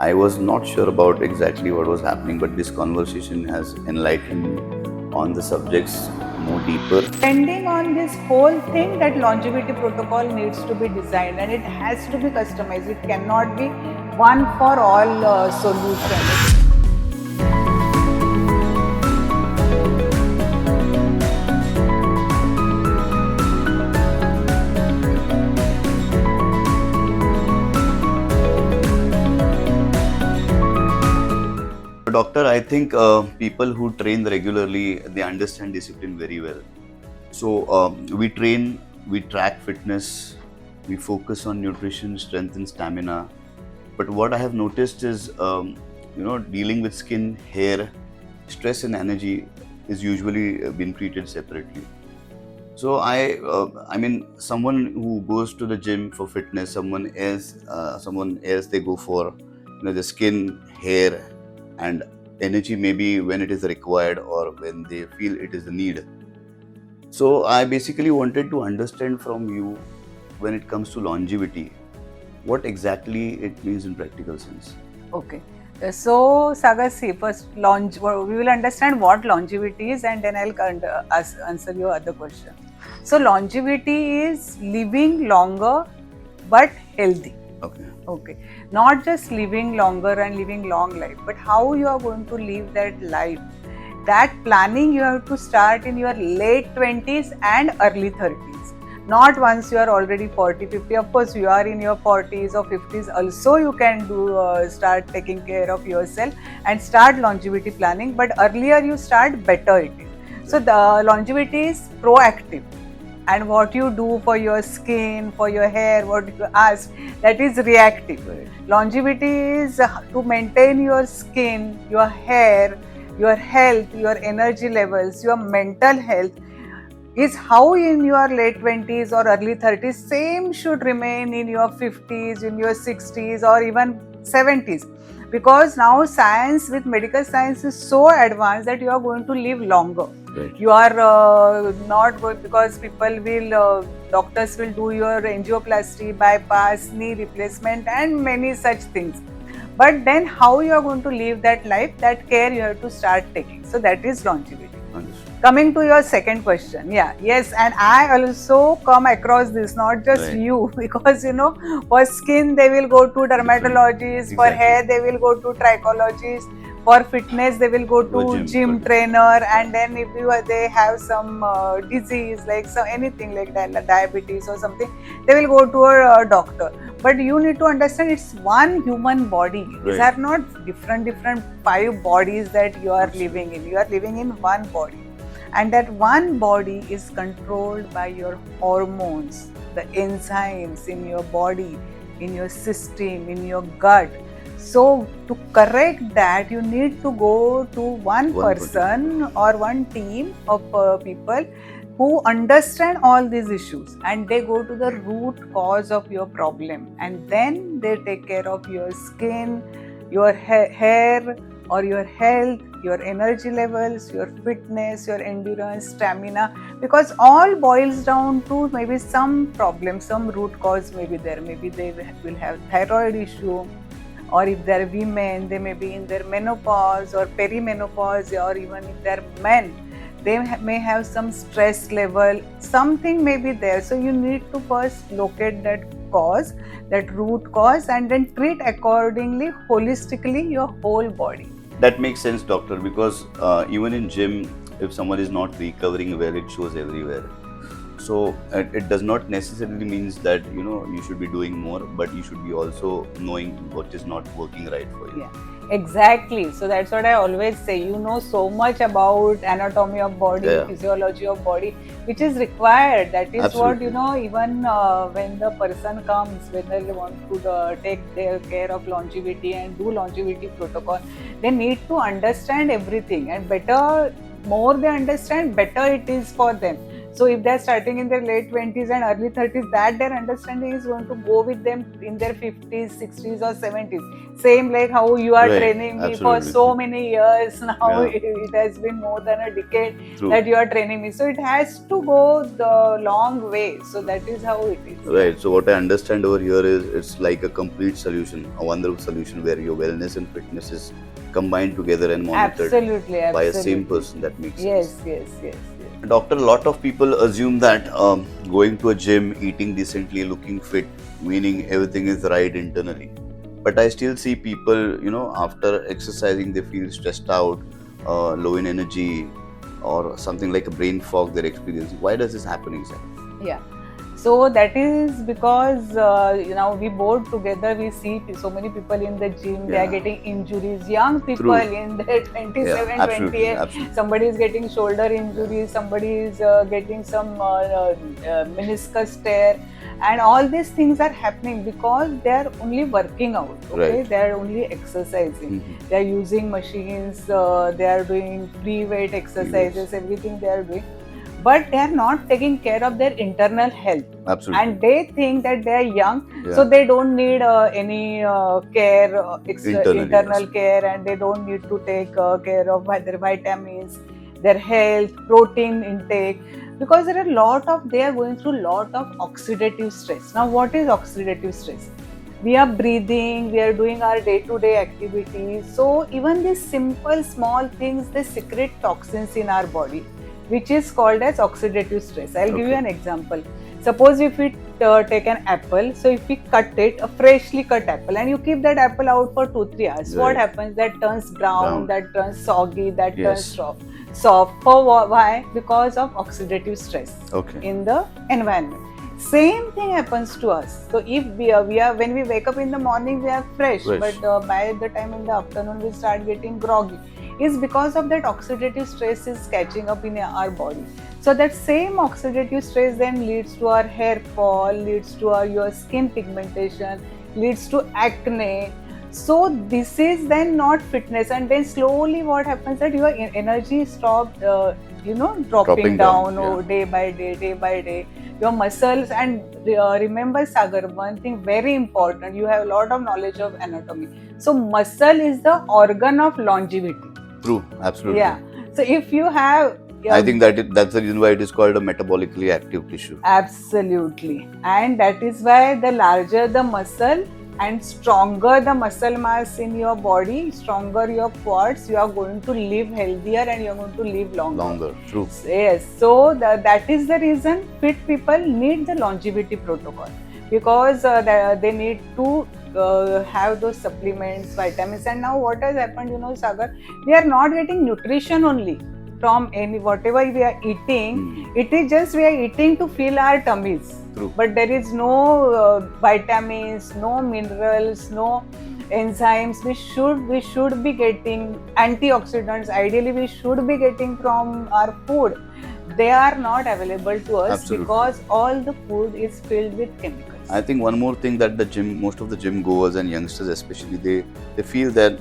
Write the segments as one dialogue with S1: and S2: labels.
S1: I was not sure about exactly what was happening, but this conversation has enlightened me on the subjects more deeper.
S2: Depending on this whole thing, that longevity protocol needs to be designed and it has to be customized. It cannot be one for all solution.
S1: Doctor, I think people who train regularly, they understand discipline very well. So we train, we track fitness, we focus on nutrition, strength, and stamina. But what I have noticed is, dealing with skin, hair, stress, and energy is usually been treated separately. So I mean, someone who goes to the gym for fitness, someone else they go for, the skin, hair, and energy maybe when it is required or when they feel it is the need. So I basically wanted to understand from you when it comes to longevity, what exactly it means in practical sense.
S2: Okay. So, Sagar, see, first we will understand what longevity is and then I'll answer your other question. So, longevity is living longer but healthy.
S1: Okay.
S2: Okay. Not just living longer and living long life, but how you are going to live that life. That planning you have to start in your late 20s and early 30s. Not once you are already 40, 50. Of course, you are in your 40s or 50s. Also, you can start taking care of yourself and start longevity planning. But earlier you start, better it is. So the longevity is proactive, and what you do for your skin, for your hair, what you ask, that is reactive.
S1: Right.
S2: Longevity is to maintain your skin, your hair, your health, your energy levels, your mental health, is how in your late 20s or early 30s same should remain in your 50s, in your 60s, or even 70s, because now science, with medical science, is so advanced that you are going to live longer.
S1: Right.
S2: You are not going, because people will doctors will do your angioplasty, bypass, knee replacement and many such things, but then how you are going to live that life, that care you have to start taking. So that is longevity.
S1: Understood.
S2: Coming to your second question, yes, and I also come across this, not just
S1: Right.
S2: you, because for skin they will go to dermatologists, for
S1: Exactly.
S2: hair they will go to trichologists, for fitness they will go to gym trainer, and then if they have some disease like anything like diabetes or something, they will go to a doctor. But you need to understand, it's one human body. These
S1: Right.
S2: are not different 5 bodies that you are living in. You are living in one body, and that one body is controlled by your hormones, the enzymes in your body, in your system, in your gut. So to correct that, you need to go to one person or one team of people who understand all these issues, and they go to the root cause of your problem, and then they take care of your skin, your hair, or your health, your energy levels, your fitness, your endurance, stamina, because all boils down to maybe some problem, some root cause may be there. Maybe they will have thyroid issue, or if they're women, they may be in their menopause or perimenopause, or even if they're men, they may have some stress level, something may be there. So you need to first locate that cause, that root cause, and then treat accordingly, holistically, your whole body.
S1: That makes sense, doctor, because even in gym, if someone is not recovering well, it shows everywhere. So it does not necessarily means that you should be doing more, but you should be also knowing what is not working right for you.
S2: Yeah, exactly. So that's what I always say. You know so much about anatomy of body,
S1: Yeah.
S2: physiology of body, which is required. That is
S1: Absolutely.
S2: what, even when the person comes, whether they want to take their care of longevity and do longevity protocol, they need to understand everything, and better, more they understand, better it is for them. So if they're starting in their late 20s and early 30s, that their understanding is going to go with them in their 50s, 60s or 70s. Same like how you are
S1: Right,
S2: training me for
S1: absolutely.
S2: so many years now.
S1: Yeah.
S2: It has been more than a decade
S1: True.
S2: that you are training me. So it has to go the long way. So that is how it is.
S1: Right. So what I understand over here is it's like a complete solution, a wonderful solution where your wellness and fitness is combined together and monitored
S2: Absolutely,
S1: by a
S2: absolutely.
S1: same person. That makes
S2: Yes,
S1: sense.
S2: yes, yes, yes.
S1: Doctor, a lot of people assume that going to a gym, eating decently, looking fit, meaning everything is right internally. But I still see people, after exercising, they feel stressed out, low in energy, or something like a brain fog they're experiencing. Why does this happen exactly?
S2: Yeah. So that is because we both together we see so many people in the gym. They are
S1: Yeah.
S2: getting injuries. Young people
S1: True.
S2: in their 27,
S1: Yeah, absolutely,
S2: 28.
S1: absolutely.
S2: Somebody is getting shoulder injuries. Somebody is getting some meniscus tear, and all these things are happening because they are only working out. Okay,
S1: Right.
S2: they are only exercising.
S1: Mhm.
S2: They are using machines. They are doing free weight exercises. Everything they are doing, but they are not taking care of their internal health.
S1: Absolutely.
S2: And they think that they are young,
S1: Yeah.
S2: so they don't need any care,
S1: Internally,
S2: internal
S1: yes.
S2: care, and they don't need to take care of their vitamins, their health, protein intake, because there are they are going through lot of oxidative stress. Now what is oxidative stress? We are breathing, we are doing our day-to-day activities, so even these simple small things, they secrete toxins in our body, which is called as oxidative stress. I'll give you
S1: Okay.
S2: an example. Suppose if we take an apple, so if we cut it, a freshly cut apple, and you keep that apple out for 2-3 hours, what
S1: Right.
S2: happens? That turns brown,
S1: Brown.
S2: that turns soggy, that
S1: Yes.
S2: turns soft. For why? Because of oxidative stress
S1: Okay.
S2: in the environment. Same thing happens to us. So if we are when we wake up in the morning, we are fresh,
S1: Fresh.
S2: but by the time in the afternoon we start getting groggy. Is because of that oxidative stress is catching up in our body. So that same oxidative stress then leads to our hair fall, leads to your skin pigmentation, leads to acne. So this is then not fitness, and then slowly what happens that your energy stopped, dropping down,
S1: yeah.
S2: day by day. Your muscles, and remember Sagar, one thing very important. You have a lot of knowledge of anatomy. So muscle is the organ of longevity.
S1: True. Absolutely.
S2: Yeah. So if you have,
S1: I think that's the reason why it is called a metabolically active tissue.
S2: absolutely, and that is why the larger the muscle and stronger the muscle mass in your body, stronger your quads, you are going to live healthier and you are going to live longer.
S1: True.
S2: Yes, so that is the reason fit people need the longevity protocol, because they need to have those supplements, vitamins. And now what has happened, Sagar, we are not getting nutrition only from whatever we are eating. It is just we are eating to fill our tummies.
S1: True.
S2: But there is no vitamins, no minerals, no enzymes. We should be getting antioxidants. Ideally, we should be getting from our food. They are not available to us.
S1: Absolutely.
S2: Because all the food is filled with chemicals.
S1: I think one more thing that most of the gym goers and youngsters especially, they feel that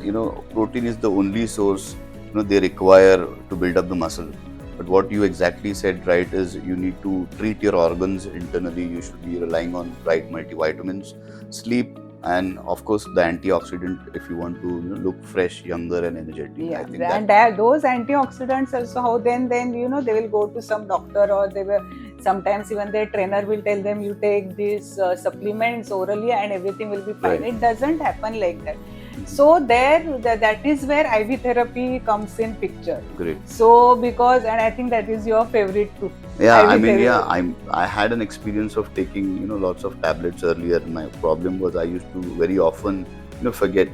S1: protein is the only source they require to build up the muscle. But what you exactly said right is you need to treat your organs internally. You should be relying on right multivitamins, sleep, and of course the antioxidant if you want to look fresh, younger, and energetic.
S2: Yeah,
S1: I think
S2: and those antioxidants also, how then they will go to some doctor, or they will sometimes even their trainer will tell them you take these supplements orally and everything will be fine.
S1: Right.
S2: It doesn't happen like that. So that is where IV therapy comes in picture.
S1: Great.
S2: So because, and I think that is your favorite too.
S1: Yeah,
S2: IV
S1: I mean,
S2: therapy.
S1: I had an experience of taking lots of tablets earlier. My problem was I used to very often forget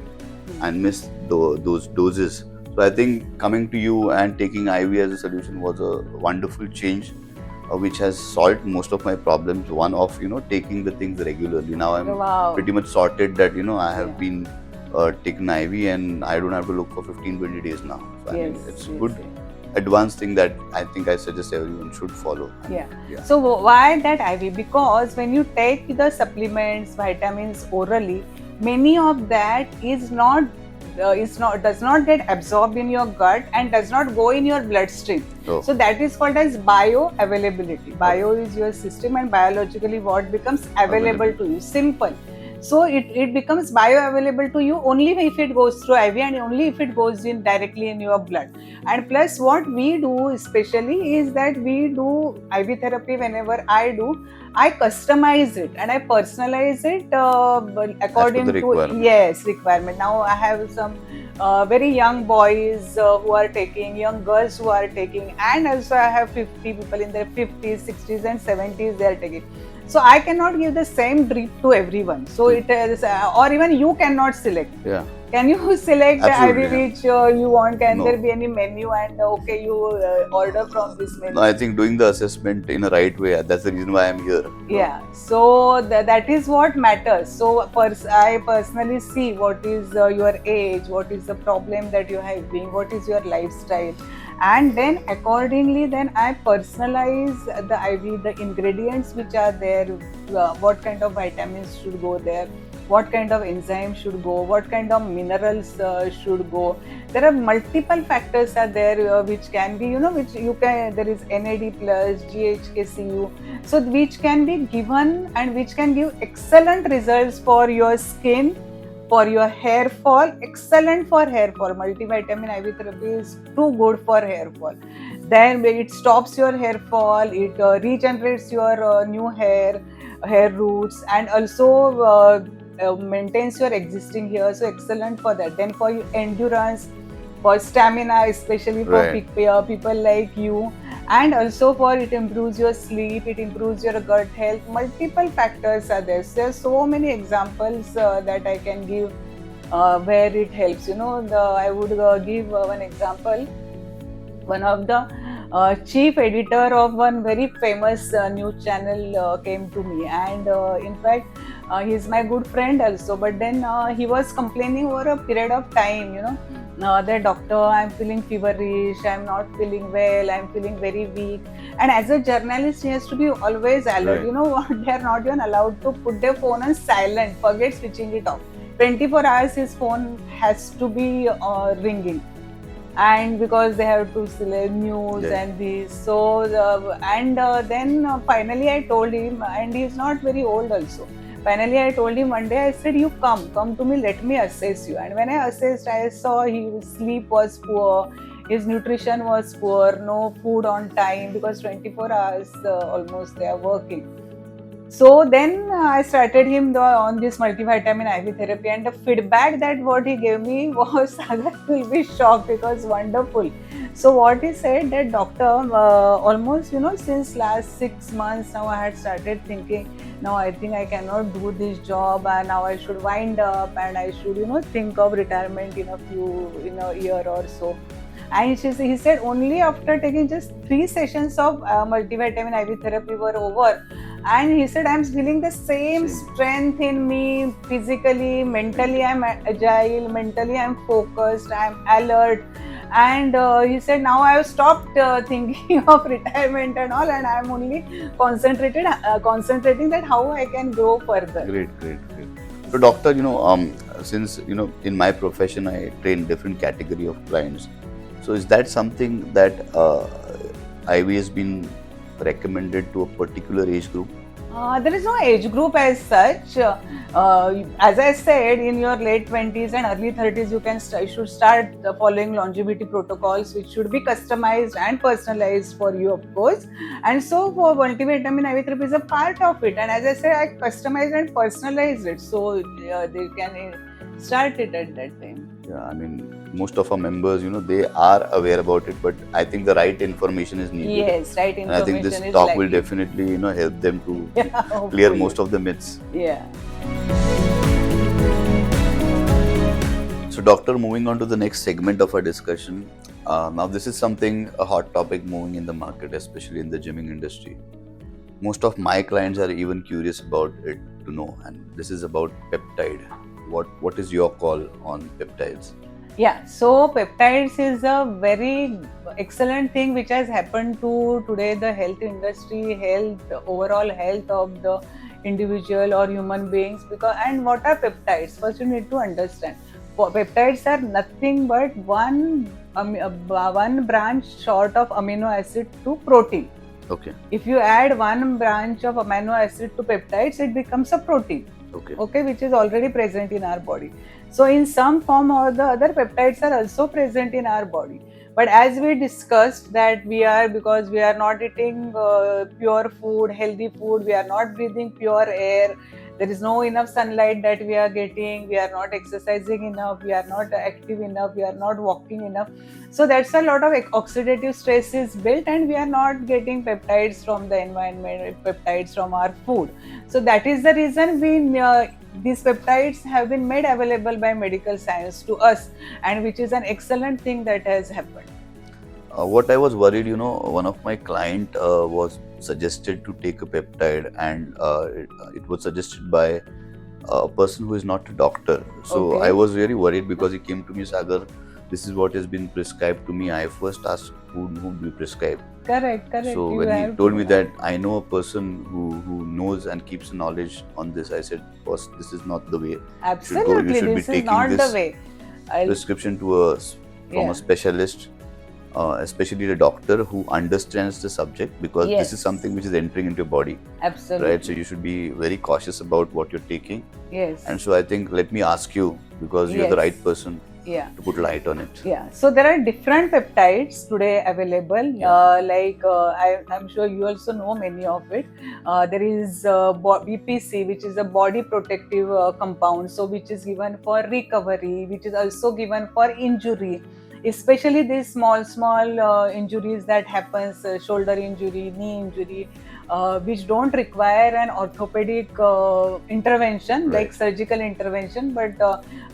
S1: and miss those doses. So I think coming to you and taking IV as a solution was a wonderful change, which has solved most of my problems. One of taking the things regularly. Now I'm
S2: Wow.
S1: pretty much sorted that I have
S2: Yeah.
S1: been taken IV and I don't have to look for 15-20 days now. So I mean, it's good. Advanced thing that I think I suggest everyone should follow.
S2: Yeah.
S1: Yeah.
S2: So why that IV? Because when you take the supplements, vitamins orally, many of that is not does not get absorbed in your gut and does not go in your bloodstream.
S1: Oh.
S2: So that is called as bioavailability. Bio is your system and biologically what becomes available to you. Simple. So it becomes bioavailable to you only if it goes through IV and only if it goes in directly in your blood. And plus what we do especially is that we do IV therapy. Whenever I customize it and I personalize it according
S1: the
S2: to
S1: requirement.
S2: requirement. Now I have some very young boys who are taking, young girls who are taking, and also I have 50 people in their 50s, 60s, and 70s they are taking. So I cannot give the same drip to everyone. So it is, or even you cannot select.
S1: Yeah.
S2: Can you select
S1: Absolutely,
S2: IV
S1: yeah.
S2: which you want? Can
S1: No.
S2: there be any menu and okay, you order from this menu?
S1: No, I think doing the assessment in a right way, that's the reason why I'm here.
S2: Yeah, so that is what matters. So I personally see what is your age, what is the problem that you are having, what is your lifestyle, and then accordingly then I personalize the IV, the ingredients which are there, what kind of vitamins should go there, what kind of enzymes should go, what kind of minerals should go. There are multiple factors are there which can be, which you can, there is NAD plus, GHKCU, so which can be given and which can give excellent results for your skin, for your hair fall, excellent for hair fall. Multivitamin IV therapy is too good for hair fall. Then it stops your hair fall, it regenerates your new hair roots, and also maintains your existing hair. So excellent for that. Then for your endurance, for stamina, especially for
S1: Right.
S2: people like you, and also for it improves your sleep, it improves your gut health. Multiple factors are there. So there's so many examples that I can give where it helps. I would give one example. One of the chief editor of one very famous news channel came to me, and in fact he's my good friend also, but then he was complaining over a period of time, the doctor, I'm feeling feverish, I'm not feeling well, I'm feeling very weak. And as a journalist, he has to be always alert.
S1: Right.
S2: You know what? They are not even allowed to put their phone on silent, forget switching it off. 24 hours his phone has to be ringing. And because they have to select news and these, so then finally I told him, and he's not very old also. Finally, I told him one day, I said, you come to me, let me assess you. And when I assessed, I saw his sleep was poor, his nutrition was poor, no food on time, because 24 hours almost they are working. So then I started him on this multivitamin IV therapy, and the feedback that what he gave me was, Sagar will be shocked, it was wonderful. So what he said that doctor, almost since last 6 months now I had started thinking, now I think I cannot do this job, and now I should wind up and I should think of retirement in a year or so. And he said only after taking just 3 sessions of multivitamin IV therapy were over, and he said I'm feeling the same strength in me, physically, mentally I'm agile, mentally I'm focused, I'm alert. And he said now I have stopped thinking of retirement and all, and I'm only concentrating that how I can grow further.
S1: Great. So doctor, since in my profession I train different category of clients. So is that something that IV has been recommended to a particular age group?
S2: There is no age group as such. As I said, in your late 20s and early 30s, you should start following longevity protocols, which should be customized and personalized for you, of course. And so, for multivitamin IV therapy is a part of it. And as I said, I customized and personalized it, so they can start it at that time.
S1: Yeah, I mean, most of our members, they are aware about it, but I think the right information is needed.
S2: Yes, right information.
S1: And I think this
S2: is
S1: talk will
S2: lacking.
S1: definitely, help them to
S2: Yeah,
S1: clear
S2: hopefully.
S1: most of the myths.
S2: Yeah.
S1: So, doctor, moving on to the next segment of our discussion. Now, this is a hot topic moving in the market, especially in the gymming industry. Most of my clients are even curious about it to know, and this is about peptide. What is your call on peptides?
S2: Yeah, so peptides is a very excellent thing which has happened to today the health industry, overall health of the individual or human beings. And what are peptides? First, you need to understand peptides are nothing but one branch short of amino acid to protein.
S1: Okay.
S2: If you add one branch of amino acid to peptides, it becomes a protein.
S1: Okay.
S2: Which is already present in our body. So in some form or the other, peptides are also present in our body. But as we discussed that because we are not eating pure food, healthy food, we are not breathing pure air, there is no enough sunlight that we are getting, we are not exercising enough, we are not active enough, we are not walking enough. So that's a lot of oxidative stress is built, and we are not getting peptides from the environment, peptides from our food. So that is the reason these peptides have been made available by medical science to us, and which is an excellent thing that has happened.
S1: What I was worried, one of my client was suggested to take a peptide, and it was suggested by a person who is not a doctor. So
S2: Okay.
S1: I was really worried because he came to me, Sagar, this is what has been prescribed to me. I first asked who do you prescribe.
S2: Correct.
S1: So
S2: You
S1: when he
S2: have
S1: told
S2: to
S1: me
S2: know.
S1: that I know a person who knows and keeps knowledge on this, I said, boss, this is not the way.
S2: Absolutely,
S1: you should be
S2: this is
S1: taking
S2: not the
S1: this
S2: way.
S1: prescription from
S2: Yeah.
S1: a specialist, especially the doctor who understands the subject, because this
S2: Yes.
S1: is something which is entering into your body,
S2: Absolutely.
S1: right? So you should be very cautious about what you're taking.
S2: Yes.
S1: And so I think, let me ask you, because you're the
S2: Yes.
S1: right person
S2: Yeah.
S1: to put light on it.
S2: Yeah, so there are different peptides today available. I'm sure you also know many of it. There is BPC, which is a body protective compound, so which is given for recovery, which is also given for injury, especially these small injuries that happens, shoulder injury, knee injury. Which don't require an orthopedic intervention, like
S1: Right.
S2: surgical intervention, but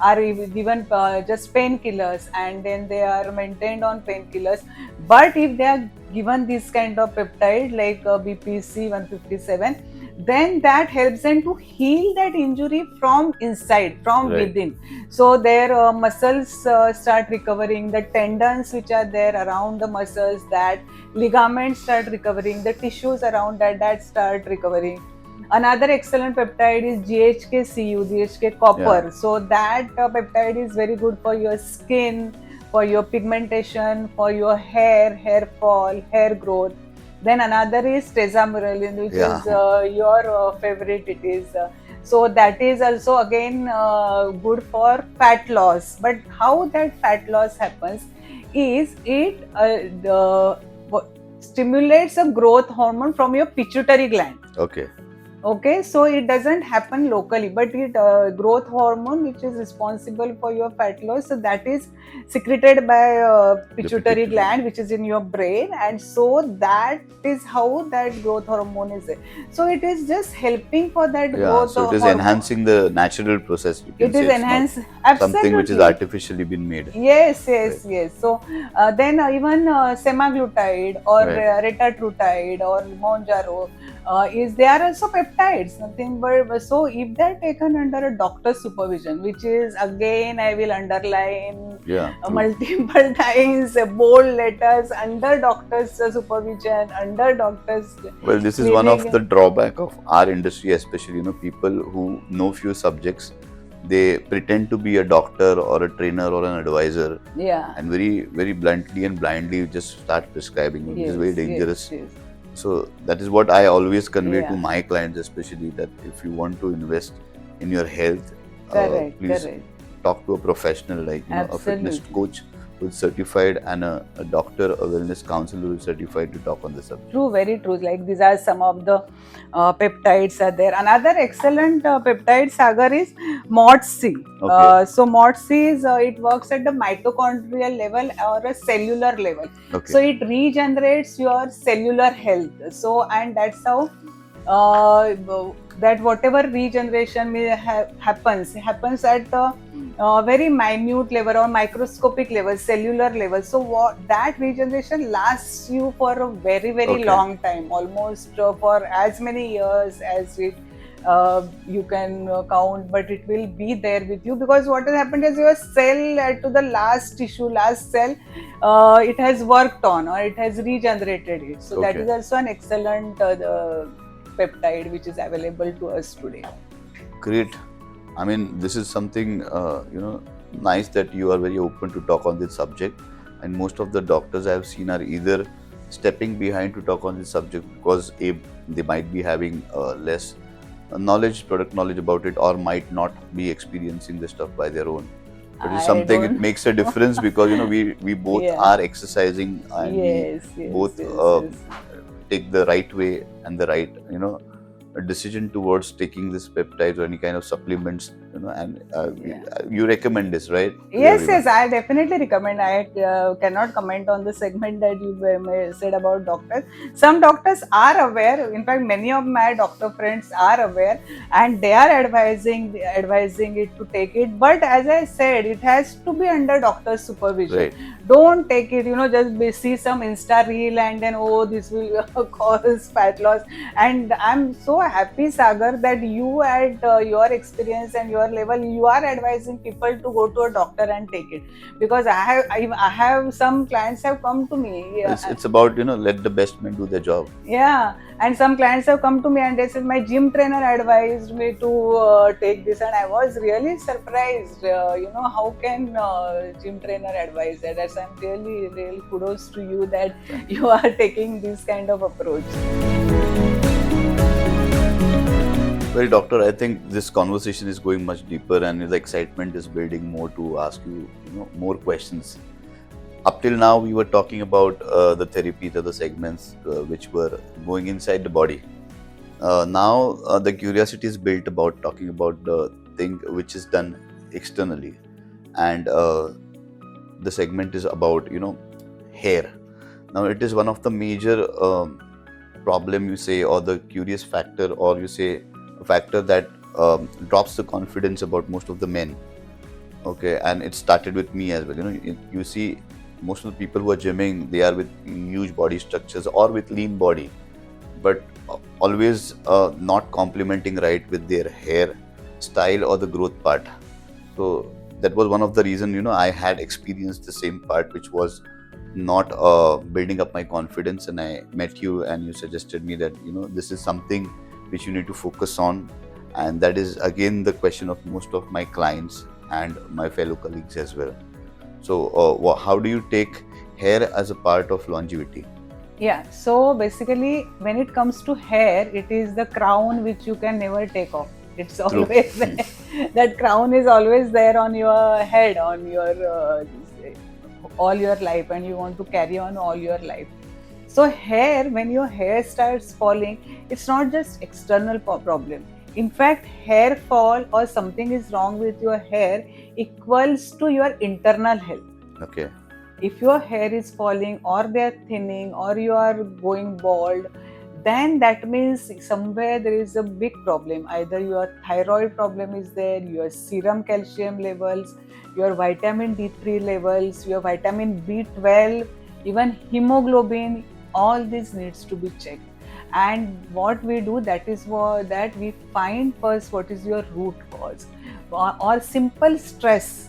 S2: are given just painkillers, and then they are maintained on painkillers. But if they are given this kind of peptide like BPC 157, then that helps them to heal that injury from inside, from
S1: Right.
S2: within. So their muscles start recovering, the tendons which are there around the muscles, that ligaments start recovering, the tissues around that start recovering. Another excellent peptide is GHK-Cu, GHK copper.
S1: Yeah.
S2: So that peptide is very good for your skin, for your pigmentation, for your hair fall, hair growth. Then another is tesamorelin, which
S1: Yeah.
S2: is your favorite. It is so that is also again good for fat loss. But how that fat loss happens is it stimulates a growth hormone from your pituitary gland.
S1: Okay.
S2: So it doesn't happen locally, but it growth hormone, which is responsible for your fat loss, so that is secreted by pituitary gland, which is in your brain, and so that is how that growth hormone is there. So it is just helping for that
S1: Yeah.
S2: growth
S1: So it is
S2: hormone.
S1: enhancing the natural process. You can
S2: It
S1: say
S2: is
S1: it's not
S2: enhanced.
S1: something which is
S2: Absolutely.
S1: artificially been made.
S2: Yes.
S1: Right.
S2: So then even semaglutide or
S1: Right.
S2: retatrutide or Mounjaro, they are also peptides, nothing but. So if they are taken under a doctor's supervision, which is again I will underline
S1: Yeah. True.
S2: multiple times, bold letters, under doctor's supervision, under doctor's.
S1: Well, this is one of
S2: clinic.
S1: the drawback of our industry, especially people who know few subjects. They pretend to be a doctor or a trainer or an advisor,
S2: Yeah.
S1: and very bluntly and blindly just start prescribing, which is very dangerous.
S2: Yes.
S1: So that is what I always convey
S2: Yeah.
S1: to my clients, especially, that if you want to invest in your health, please talk to a professional, like a fitness
S2: Absolutely.
S1: coach who is certified, and a doctor, a wellness counselor who is certified to talk on the subject.
S2: True, very true. Like these are some of the peptides are there. Another excellent peptide, Sagar, is MOTS-C.
S1: Okay.
S2: So MOTS-C is it works at the mitochondrial level or a cellular level.
S1: Okay.
S2: So it regenerates your cellular health. So and that's how that whatever regeneration happens at very minute level or microscopic level, cellular level. So that regeneration lasts you for a very
S1: Okay.
S2: long time, almost for as many years as it you can count, but it will be there with you, because what has happened is your cell to the last tissue, last cell, it has worked on or it has regenerated it. So that
S1: Okay.
S2: is also an excellent peptide which is available to us today.
S1: Great. I mean, this is something nice that you are very open to talk on this subject. And most of the doctors I have seen are either stepping behind to talk on this subject because they might be having less knowledge, product knowledge about it, or might not be experiencing the stuff by their own. But it's
S2: I
S1: something, it
S2: don't.
S1: makes a difference because we both
S2: Yeah.
S1: are exercising, and we
S2: Yes, yes,
S1: both
S2: yes, yes.
S1: take the right way and the right a decision towards taking this peptides or any kind of supplements, and
S2: Yeah.
S1: you recommend this, right, to
S2: Yes,
S1: everyone.
S2: yes, I definitely recommend. I cannot comment on the segment that you said about doctors. Some doctors are aware. In fact, many of my doctor friends are aware, and they are advising it to take it. But as I said, it has to be under doctor's supervision.
S1: Right.
S2: Don't take it, just see some Insta reel and then, oh, this will cause fat loss. And I'm so happy, Sagar, that you at your experience and your level, you are advising people to go to a doctor and take it. Because I have some clients have come to me.
S1: It's about let the best men do their job.
S2: Yeah, and some clients have come to me and they said my gym trainer advised me to take this, and I was really surprised. How can gym trainer advise that? That's I'm really, really kudos to you that you are taking this kind of approach.
S1: Well, doctor, I think this conversation is going much deeper, and the excitement is building more to ask you, more questions. Up till now, we were talking about the therapy, the segments which were going inside the body. Now, the curiosity is built about talking about the thing which is done externally, and the segment is about hair. Now, it is one of the major problem, you say, or the curious factor, or you say a factor that drops the confidence about most of the men. Okay, and it started with me as well. You see, most of the people who are gymming, they are with huge body structures or with lean body, but always not complementing right with their hair style or the growth part. So that was one of the reason I had experienced the same part, which was not building up my confidence, and I met you and you suggested me that this is something which you need to focus on, and that is again the question of most of my clients and my fellow colleagues as well. So how do you take hair as a part of longevity?
S2: Yeah, so basically, when it comes to hair, it is the crown which you can never take off. It's
S1: True.
S2: always there. That crown is always there on your head, on your all your life, and you want to carry on all your life. So hair, when your hair starts falling, it's not just external problem. In fact, hair fall or something is wrong with your hair equals to your internal health.
S1: Okay.
S2: If your hair is falling or they're thinning or you are going bald, then that means somewhere there is a big problem. Either your thyroid problem is there, your serum calcium levels, your vitamin D3 levels, your vitamin B12, even hemoglobin, all this needs to be checked. And what we do, that is what that we find first what is your root cause, or simple stress.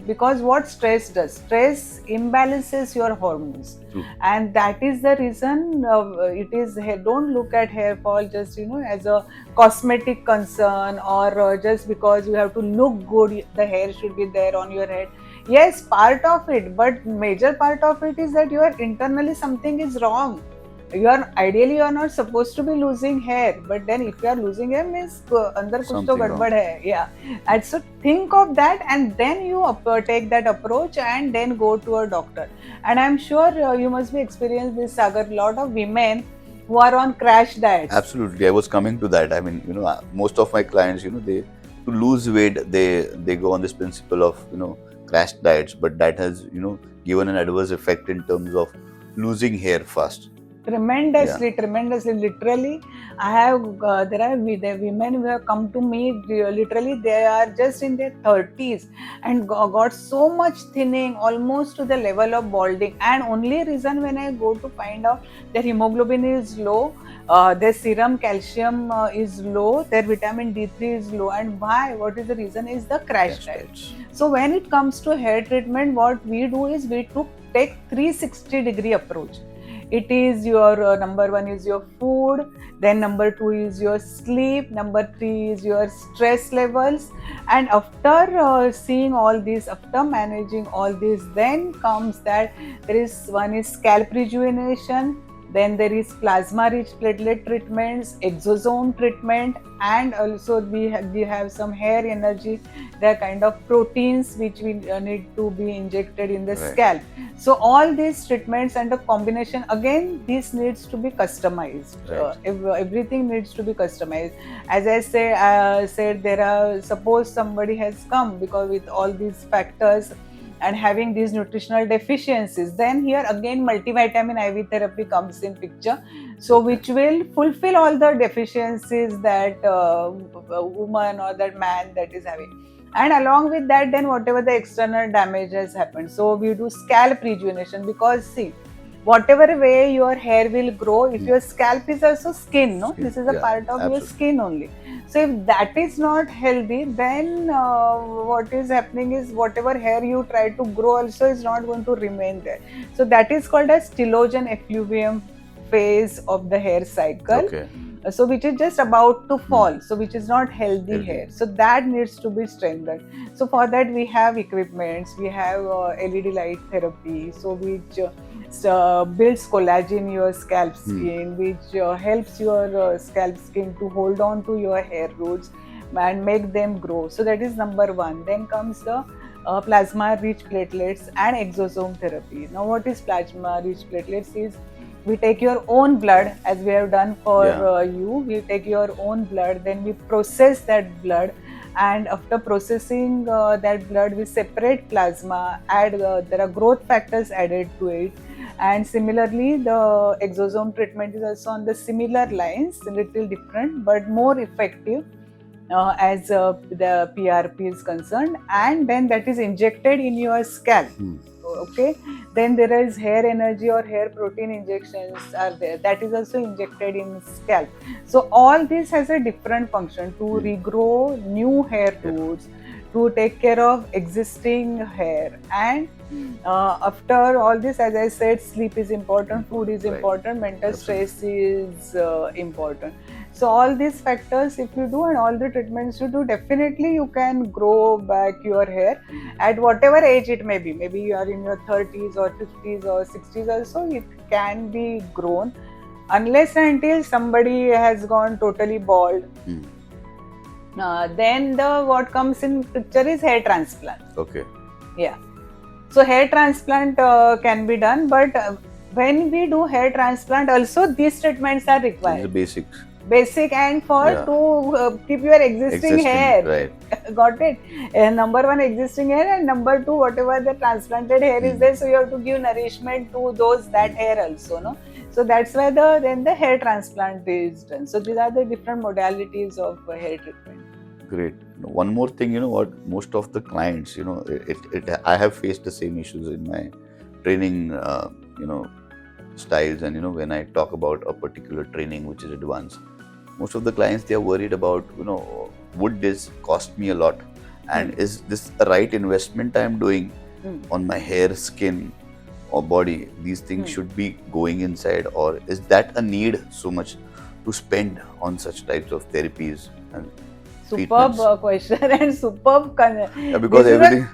S2: Because what stress does, stress imbalances your hormones.
S1: True.
S2: And that is the reason it is hair. Don't look at hair fall just as a cosmetic concern, or just because you have to look good the hair should be there on your head. Yes, part of it, but major part of it is that you are internally something is wrong. Ideally you are not supposed to be losing hair, but then if you are losing hair means andar kuch to
S1: Something
S2: gadbad hai. Yeah, and so think of that, and then you take that approach and then go to a doctor. And I'm sure you must be experienced this, Sagar. Lot of women who are on crash diets.
S1: Absolutely, I was coming to that. I mean, most of my clients, they to lose weight, they go on this principle of crash diets, but that has given an adverse effect in terms of losing hair fast.
S2: Tremendously. Literally, I have there are women who have come to me. Literally, they are just in their 30s and got so much thinning, almost to the level of balding. And only reason when I go to find out their hemoglobin is low, their serum calcium is low, their vitamin D3 is low, and why? What is the reason? Is the crash diet. So when it comes to hair treatment, what we do is we take 360-degree approach. It is your number one is your food, then number two is your sleep, number three is your stress levels. And after seeing all this, after managing all this, then comes that there is one is scalp rejuvenation, then there is plasma rich platelet treatments, exosome treatment, and also we have some hair energy. There are kind of proteins which we need to be injected in the
S1: Right.
S2: scalp. So all these treatments and the combination, again this needs to be customized.
S1: Right.
S2: Everything needs to be customized. As I said, there are, suppose somebody has come because with all these factors and having these nutritional deficiencies, then here again multivitamin IV therapy comes in picture. So
S1: Okay.
S2: which will fulfill all the deficiencies that a woman or that man that is having. And along with that, then whatever the external damage has happened, so we do scalp rejuvenation. Because see, whatever way your hair will grow, if your scalp is also skin, no,
S1: Skin,
S2: this is a
S1: yeah,
S2: part of your
S1: absolutely.
S2: skin only. So if that is not healthy, then what is happening is whatever hair you try to grow also is not going to remain there. So that is called as telogen effluvium phase of the hair cycle.
S1: Okay.
S2: So which is just about to fall, so which is not healthy
S1: Healthy.
S2: hair, so that needs to be strengthened. So for that we have equipments, we have LED light therapy, so which builds collagen in your scalp skin, which helps your scalp skin to hold on to your hair roots and make them grow. So that is number one. Then comes the plasma rich platelets and exosome therapy. Now what is plasma rich platelets is, we take your own blood, as we have done for you. We take your own blood, then we process that blood, and after processing that blood, we separate plasma, add there are growth factors added to it. And similarly, the exosome treatment is also on the similar lines, a little different but more effective as the PRP is concerned, and then that is injected in your scalp. Okay, then there is hair energy or hair protein injections are there, that is also injected in scalp. So all this has a different function to regrow new hair roots, to take care of existing hair. And after all this, as I said, sleep is important, food is
S1: Right.
S2: important, mental
S1: Absolutely.
S2: stress is important. So all these factors if you do and all the treatments you do, definitely you can grow back your hair at whatever age it may be. Maybe you are in your 30s or 50s or 60s also, it can be grown, unless and until somebody has gone totally bald. Then the what comes in picture is hair transplant.
S1: Okay.
S2: Yeah. So hair transplant can be done, but when we do hair transplant also these treatments are
S1: These are
S2: required.
S1: basics.
S2: Basic, and for
S1: Yeah.
S2: to keep your existing hair.
S1: Right.
S2: Got it? Number one, existing hair, and number two, whatever the transplanted hair is there, so you have to give nourishment to that hair also, no? So that's why then the hair transplant is done. So these are the different modalities of hair treatment.
S1: Great. One more thing, what most of the clients, I have faced the same issues in my training, styles, and when I talk about a particular training which is advanced, most of the clients, they are worried about, would this cost me a lot, and is this the right investment I am doing on my hair, skin, or body? These things should be going inside, or is that a need so much to spend on such types of therapies and
S2: Superb question and superb.
S1: because everything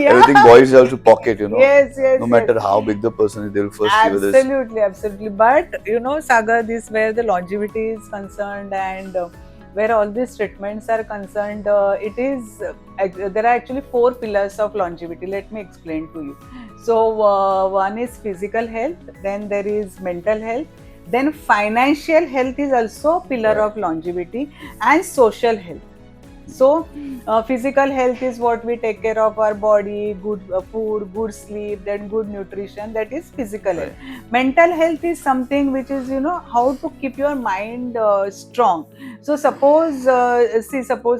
S1: everything boils down to pocket,
S2: Yes,
S1: no matter how big the person is, they will first see whether it's
S2: absolutely. But Sagar, this where the longevity is concerned and where all these treatments are concerned, it is there are actually 4 pillars of longevity. Let me explain to you. So one is physical health, then there is mental health, then financial health is also a pillar of longevity, and social health. So physical health is what we take care of our body, good food, good sleep, then good nutrition, that is physical health. Mental health is something which is how to keep your mind strong. So suppose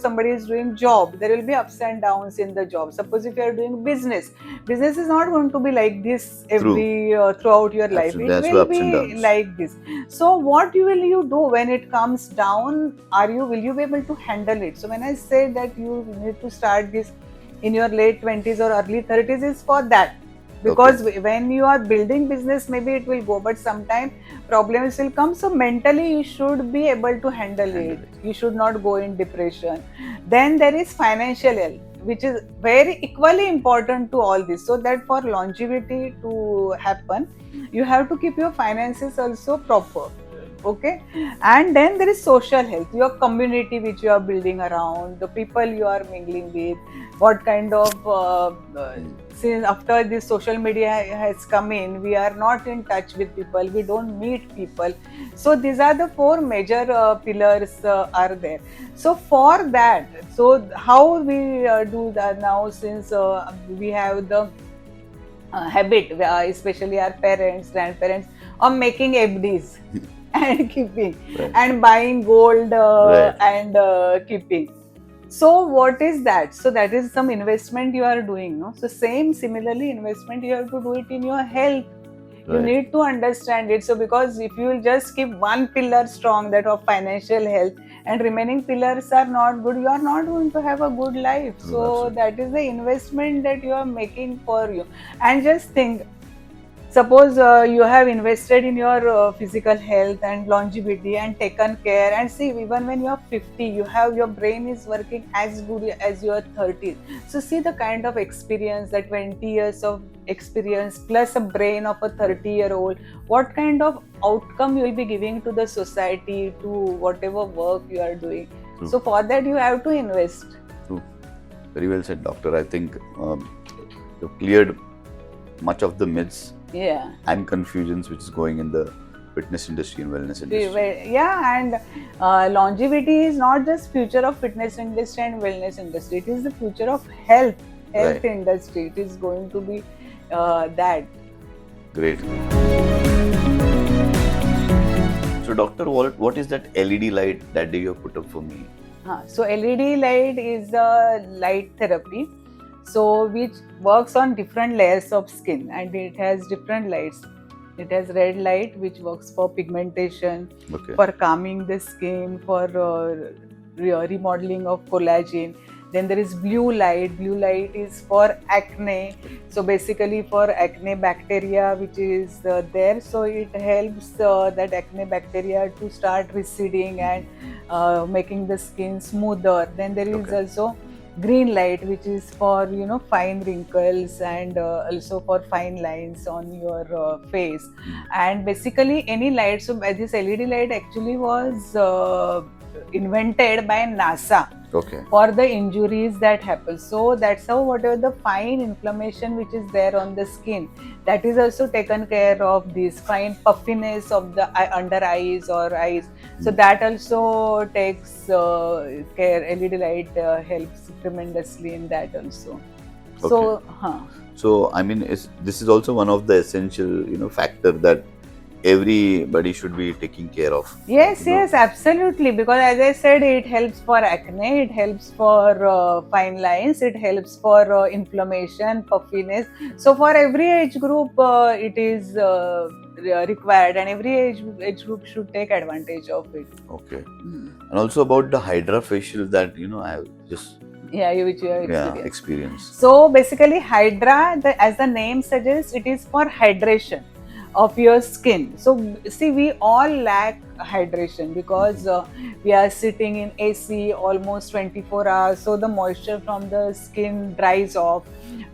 S2: somebody is doing job, there will be ups and downs in the job. Suppose if you are doing business is not going to be like this every throughout your life.
S1: Absolutely.
S2: It will be like this. So what will you do when it comes down? Will you be able to handle it? So when I say that you need to start this in your late 20s or early 30s is for that. because when you are building business, maybe it will go, but sometimes problems will come. So mentally you should be able to handle
S1: Handle
S2: it. You should not go in depression. Then there is financial health, which is very equally important to all this, so that for longevity to happen, you have to keep your finances also proper. Okay. And then there is social health, your community which you are building around, the people you are mingling with, what kind of since after this social media has come in, we are not in touch with people, we don't meet people. So these are the four major pillars are there. So for that, so how we do that now, since we have the habit, especially our parents, grandparents, of making FDs and keeping,
S1: Right.
S2: and buying gold
S1: Right.
S2: and keeping. So what is that? So that is some investment you are doing, no? So same similarly investment you have to do it in your health. You
S1: Right.
S2: need to understand it. So because if you will just keep one pillar strong, that of financial health, and remaining pillars are not good, you are not going to have a good life.
S1: True,
S2: So
S1: absolutely.
S2: that is the investment that you are making for you. And just think, suppose you have invested in your physical health and longevity and taken care, and see, even when you are 50, you have, your brain is working as good as your 30. So see the kind of experience, that 20 years of experience plus a brain of a 30-year-old, what kind of outcome you will be giving to the society, to whatever work you are doing.
S1: True.
S2: So for that you have to invest.
S1: True. Very well said, doctor. I think you've cleared much of the myths
S2: Yeah.
S1: and confusions which is going in the fitness industry and wellness industry.
S2: Yeah, and longevity is not just future of fitness industry and wellness industry. It is the future of health
S1: Right.
S2: industry. It is going to be that.
S1: Great. So, doctor, what is that LED light that day you have put up for me?
S2: So LED light is a light therapy, so which works on different layers of skin, and it has different lights. It has red light, which works for pigmentation,
S1: Okay.
S2: for calming the skin, for remodeling of collagen. Then there is blue light. Blue light is for acne. So basically for acne bacteria which is there, so it helps that acne bacteria to start receding and making the skin smoother. Then there is
S1: Okay.
S2: also green light, which is for fine wrinkles and also for fine lines on your face. And basically any light. So this LED light actually was invented by NASA
S1: Okay.
S2: for the injuries that happen. So that's how whatever the fine inflammation which is there on the skin, that is also taken care of. This fine puffiness of the under eyes or eyes, so that also takes care. LED light helps tremendously in that also. So
S1: So, I mean, this is also one of the essential, factor that everybody should be taking care of.
S2: yes, yes, absolutely. Because as I said, it helps for acne, it helps for fine lines, it helps for inflammation, puffiness. So for every age group, it is required, and every age group should take advantage of it.
S1: Okay. And also about the Hydra facial that I have just
S2: Which you have
S1: experienced.
S2: So basically, Hydra, as the name suggests, it is for hydration of your skin. So see, we all lack hydration because we are sitting in AC almost 24 hours, so the moisture from the skin dries off.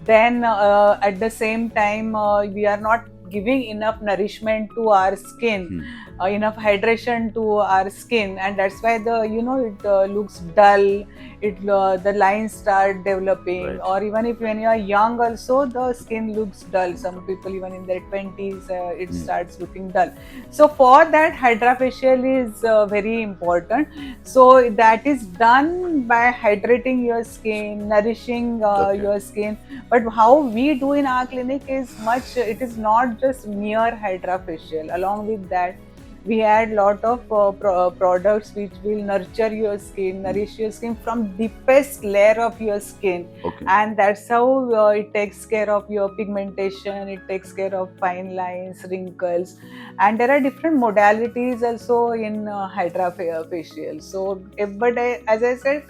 S2: Then at the same time, we are not giving enough nourishment to our skin, enough hydration to our skin, and that's why the it looks dull. The lines start developing,
S1: Right.
S2: or even if when you are young also the skin looks dull. Some people even in their 20s it starts looking dull. So for that, hydrofacial is very important. So that is done by hydrating your skin, nourishing
S1: Okay.
S2: your skin. But how we do in our clinic is it is not just mere hydrofacial. Along with that, we add lot of products which will nurture your skin, nourish your skin from deepest layer of your skin.
S1: Okay.
S2: And that's how it takes care of your pigmentation, it takes care of fine lines, wrinkles. And there are different modalities also in hydrofacial. So but as I said,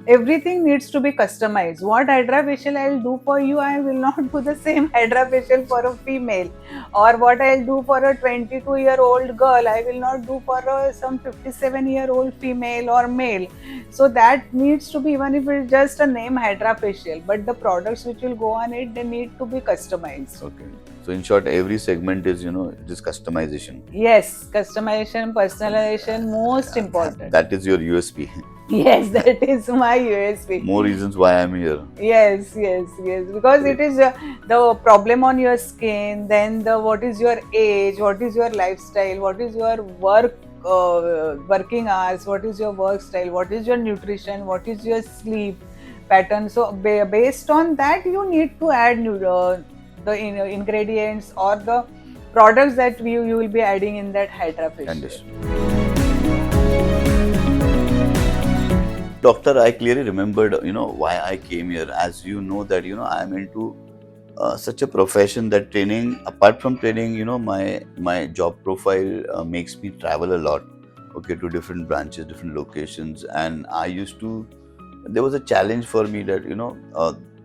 S2: everything needs to be customized. What hydra facial I'll do for you, I will not do the same hydra facial for a female, or what I'll do for a 22-year-old girl, I will not do for some 57-year-old female or male. So that needs to be, even if it's just a name hydra facial, but the products which will go on it, they need to be customized.
S1: Okay. So in short, every segment is, just customization.
S2: Yes, customization, personalization, most important.
S1: That is your USP.
S2: Yes, that is my USP.
S1: More reasons why I'm here.
S2: Yes, yes, yes. Because it is the problem on your skin, then the what is your age, what is your lifestyle, what is your working hours, what is your work style, what is your nutrition, what is your sleep pattern. So based on that, you need to add ingredients or the products that you will be adding in that hydra facial.
S1: Understood. Doctor, I clearly remembered, why I came here. As you know that, I'm into such a profession that training, apart from training, my job profile makes me travel a lot, okay, to different branches, different locations. And there was a challenge for me that,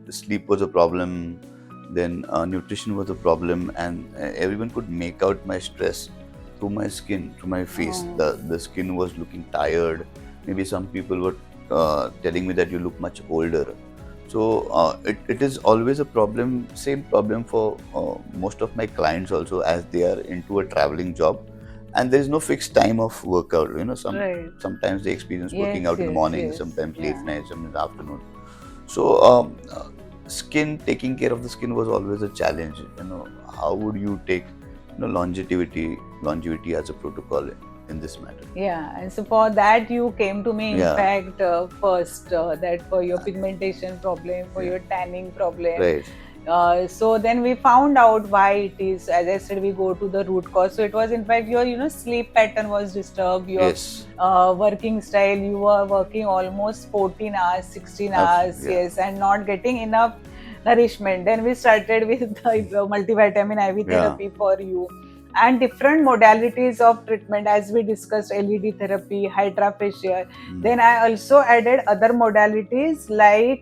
S1: sleep was a problem, then nutrition was a problem, and everyone could make out my stress through my skin, through my face. The skin was looking tired. Maybe some people were telling me that you look much older. So it is always a problem, same problem for most of my clients also, as they are into a traveling job, and there is no fixed time of workout.
S2: Right.
S1: Sometimes they experience
S2: Yes,
S1: working out in the
S2: yes,
S1: morning,
S2: yes.
S1: sometimes late
S2: Yeah.
S1: night, sometimes in the afternoon. So skin, taking care of the skin was always a challenge. How would you take longevity as a protocol in this matter?
S2: Yeah, and so for that you came to me, in
S1: Yeah.
S2: fact, first, that for your pigmentation problem, for
S1: Yeah.
S2: your tanning problem.
S1: Right.
S2: So then we found out why it is. As I said, we go to the root cause. So it was, in fact, your sleep pattern was disturbed. Your
S1: Yes.
S2: working style. You were working almost 14 hours, 16 hours,
S1: Yeah.
S2: yes, and not getting enough nourishment. Then we started with the multivitamin IV therapy for you, and different modalities of treatment, as we discussed, LED therapy, hydra facial. Then I also added other modalities like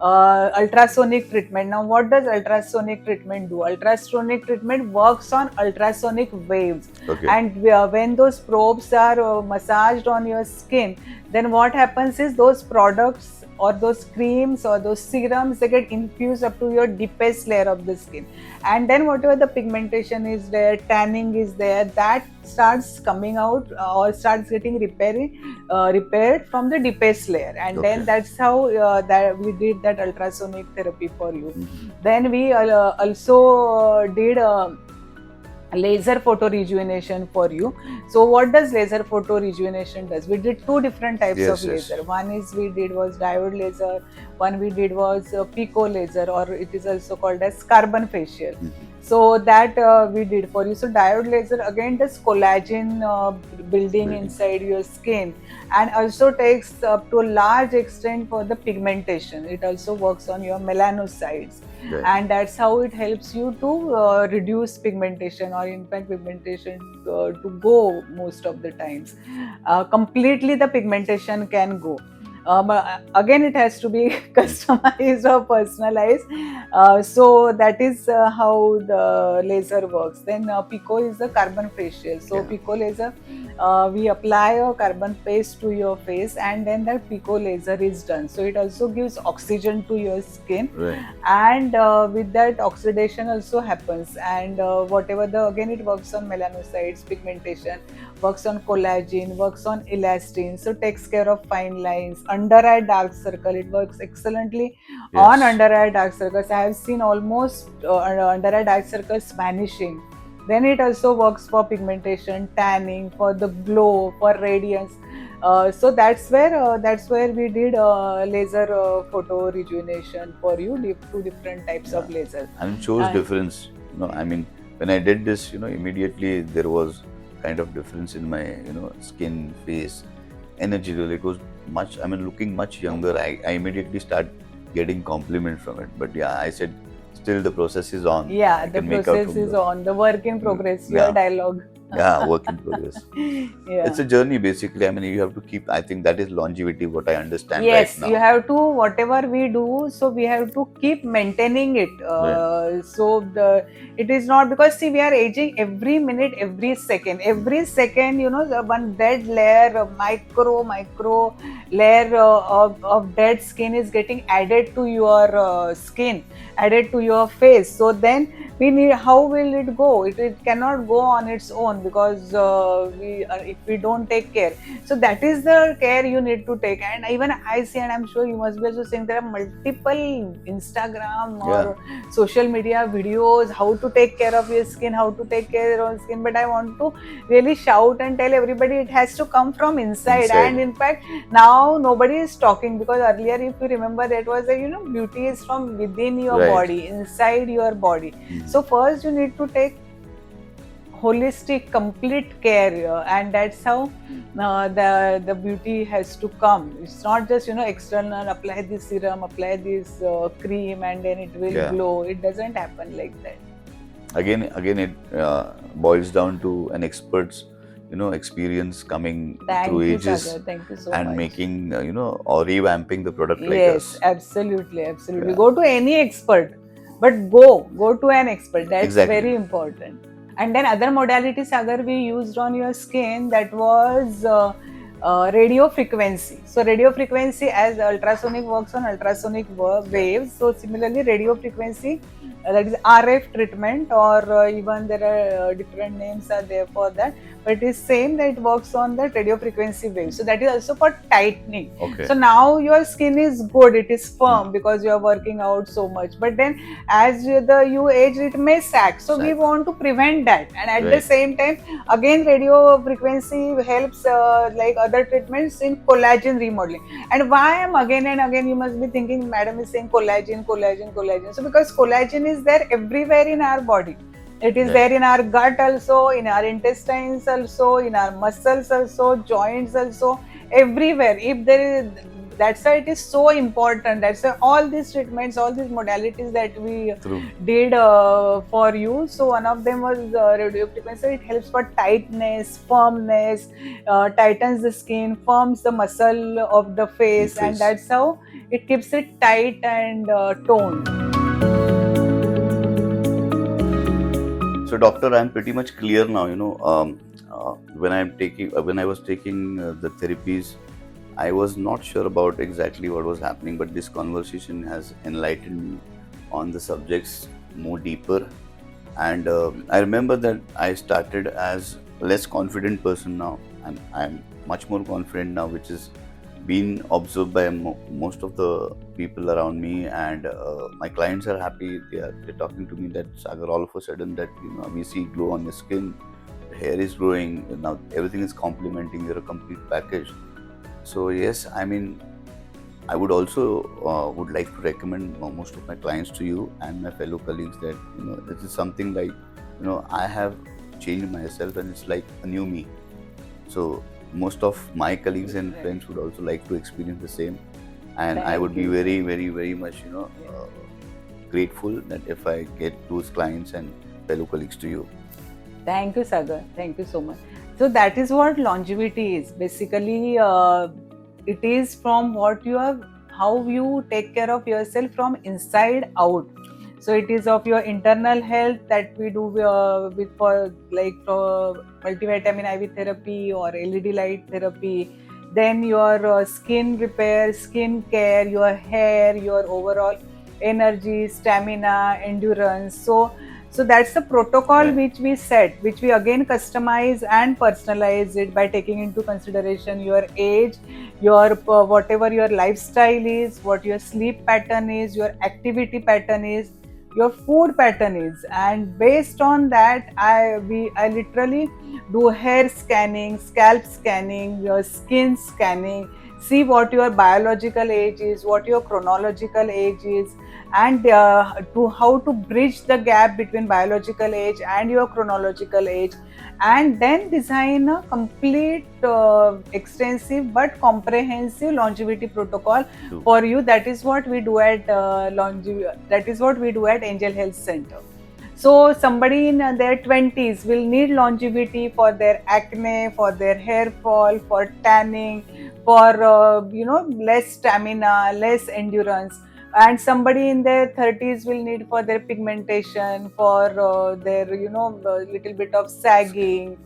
S2: ultrasonic treatment. Now, what does ultrasonic treatment do? Ultrasonic treatment works on ultrasonic waves.
S1: Okay.
S2: And when those probes are massaged on your skin, then what happens is those products or those creams or those serums, they get infused up to your deepest layer of the skin, and then whatever the pigmentation is there, tanning is there, that starts coming out or starts getting repaired from the deepest layer. And then that's how that we did that ultrasonic therapy for you. Then we also did laser photo rejuvenation for you. So what does laser photo rejuvenation does? We did two different types of laser. One is we did was diode laser, one we did was pico laser, or it is also called as carbon facial. So that we did for you. So diode laser again does collagen building inside your skin, and also takes up to a large extent for the pigmentation. It also works on your melanocytes. And that's how it helps you to reduce pigmentation, or in fact pigmentation to go most of the times. Completely the pigmentation can go. Again, it has to be customized or personalized. So that is how the laser works. Then pico is the carbon facial. So pico laser, we apply a carbon paste to your face, and then that pico laser is done. So it also gives oxygen to your skin, and with that oxidation also happens, and whatever again it works on melanocytes, pigmentation, works on collagen, works on elastin, so takes care of fine lines, under eye dark circle. It works excellently on under eye dark circles. I have seen almost under eye dark circles vanishing. Then it also works for pigmentation, tanning, for the glow, for radiance. So that's where we did laser photo rejuvenation for you, two different types of laser.
S1: And it shows difference. I mean, when I did this, immediately there was kind of difference in my, skin, face, energy level. It was much, looking much younger. I immediately start getting compliment from it. But yeah, I said, still the process is on.
S2: Yeah, the process is on. The work in progress, your dialogue.
S1: Yeah, work in progress.
S2: Yeah.
S1: It's a journey basically. I mean, you have to keep. I think that is longevity. What I understand right
S2: Yes, you
S1: now.
S2: have to, whatever we do, so we have to keep maintaining it.
S1: Right.
S2: So it is not, because see, we are aging every minute, every second. You know, the one dead layer, micro layer of dead skin is getting added to your skin, added to your face. So then we need, how will it go? It cannot go on its own, because if we don't take care. So that is the care you need to take. And even I see, and I'm sure you must be also saying, there are multiple Instagram
S1: Yeah.
S2: or social media videos how to take care of your skin, how to take care of your skin. But I want to really shout and tell everybody, it has to come from inside.
S1: Inside.
S2: And in fact, now nobody is talking, because earlier, if you remember, that was a, beauty is from within your
S1: Right.
S2: body, inside your body. So first you need to take holistic, complete care, and that's how the beauty has to come. It's not just external. Apply this serum, apply this cream, and then it will
S1: Yeah.
S2: glow. It doesn't happen like that.
S1: Again, it boils down to an expert's, experience coming
S2: Thank
S1: through
S2: you,
S1: ages
S2: Sagar. Thank you so
S1: and
S2: much.
S1: making, or revamping the product like
S2: Yes,
S1: us.
S2: absolutely, absolutely.
S1: Yeah.
S2: Go to any expert, but go to an expert. That's
S1: Exactly.
S2: very important. And then other modalities, Sagar, we used on your skin, that was radio frequency. So radio frequency, as ultrasonic works on ultrasonic waves. So similarly, radio frequency, that is RF treatment, or even there are different names are there for that. But it is same, that it works on that radio frequency wave. So that is also for tightening.
S1: Okay.
S2: So now your skin is good, it is firm, because you are working out so much. But then as you age, it may sag. So we want to prevent that. And at the same time, again, radio frequency helps like other treatments in collagen remodeling. And why I'm again and again, you must be thinking, madam is saying collagen. So because collagen is there everywhere in our body. It is there in our gut also, in our intestines also, in our muscles also, joints also, everywhere. If there is, that's why it is so important. That's why all these treatments, all these modalities that we did for you. So one of them was radio frequency. It helps for tightness, firmness, tightens the skin, firms the muscle of the face, and that's how it keeps it tight and toned.
S1: So, doctor, I'm pretty much clear now. When I was taking the therapies, I was not sure about exactly what was happening, but this conversation has enlightened me on the subjects more deeper. And I remember that I started as a less confident person now, and I'm much more confident now, which is been observed by most of the people around me, and my clients are happy. They're talking to me that, Sagar, all of a sudden that we see glow on your skin, hair is growing now, everything is complementing. You're a complete package. So yes, I mean, I would also would like to recommend most of my clients to you and my fellow colleagues that this is something like I have changed myself, and it's like a new me. So most of my colleagues and friends would also like to experience the same, and I would be very, very, very much grateful that if I get those clients and fellow colleagues to you.
S2: Thank you, Sagar. Thank you so much. So that is what longevity is. Basically, it is from what you have, how you take care of yourself from inside out. So it is of your internal health that we do with for like multivitamin IV therapy or LED light therapy. Then your skin repair, skin care, your hair, your overall energy, stamina, endurance. So that's the protocol which we set, which we again customize and personalize it by taking into consideration your age, your whatever your lifestyle is, what your sleep pattern is, your activity pattern is, your food pattern is, and based on that, I literally do hair scanning, scalp scanning, your skin scanning, see what your biological age is, what your chronological age is, and to how to bridge the gap between biological age and your chronological age, and then design a complete extensive but comprehensive longevity protocol for you. That is what we do at that is what we do at Angel Health Center. So somebody in their 20s will need longevity for their acne, for their hair fall, for tanning, for less stamina, less endurance. And somebody in their 30s will need for their pigmentation, for their little bit of sagging,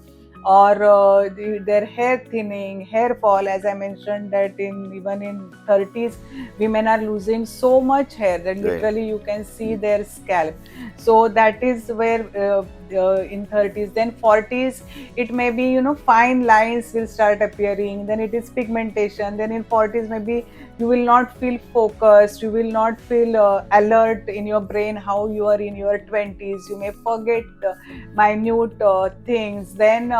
S2: or their hair thinning, hair fall. As I mentioned that even in 30s, women are losing so much hair that
S1: Right.
S2: literally you can see their scalp. So that is where in 30s. Then 40s, it may be fine lines will start appearing, then it is pigmentation. Then in 40s, maybe you will not feel focused, you will not feel alert in your brain how you are in your 20s. You may forget minute things. Then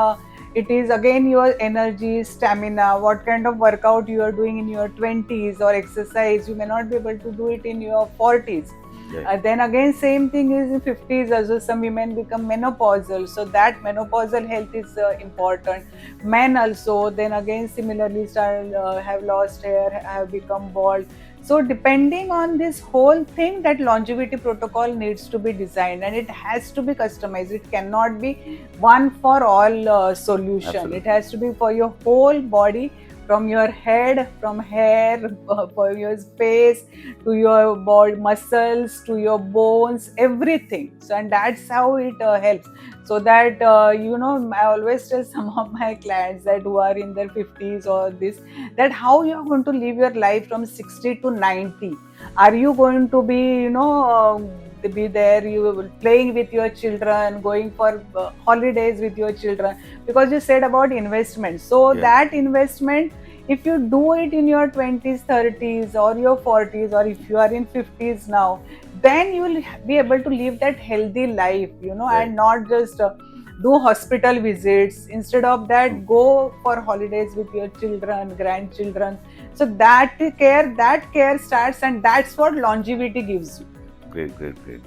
S2: it is again your energy, stamina, what kind of workout you are doing in your 20s or exercise, you may not be able to do it in your 40s.
S1: Right.
S2: Then again, same thing is in 50s also. Some women become menopausal, so that menopausal health is important. Men also, then again, similarly, start have lost hair, have become bald. So depending on this whole thing, that longevity protocol needs to be designed, and it has to be customized. It cannot be one for all solution.
S1: Absolutely.
S2: It has to be for your whole body, from your head, from hair, for your face, to your body muscles, to your bones, everything. So, and that's how it helps. So that I always tell some of my clients that who are in their 50s or this, that how you are going to live your life from 60 to 90. Are you going to be be there, you playing with your children, going for holidays with your children? Because you said about investment, so
S1: Yeah.
S2: that investment, if you do it in your 20s, 30s, or your 40s, or if you are in 50s now, then you will be able to live that healthy life,
S1: Right.
S2: and not just do hospital visits. Instead of that, go for holidays with your children, grandchildren. So that care starts, and that's what longevity gives you.
S1: Great, great, great.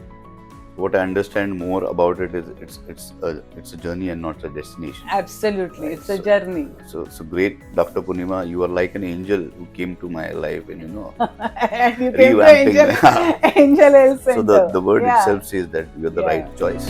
S1: What I understand more about it is it's a journey and not a destination.
S2: Absolutely,
S1: Right.
S2: it's a journey.
S1: So great, Dr. Purnima. You are like an angel who came to my life, and
S2: And you came to
S1: revamping.
S2: Angel Health
S1: So
S2: Center.
S1: the word
S2: Yeah.
S1: itself says that you are the
S2: Yeah.
S1: right choice.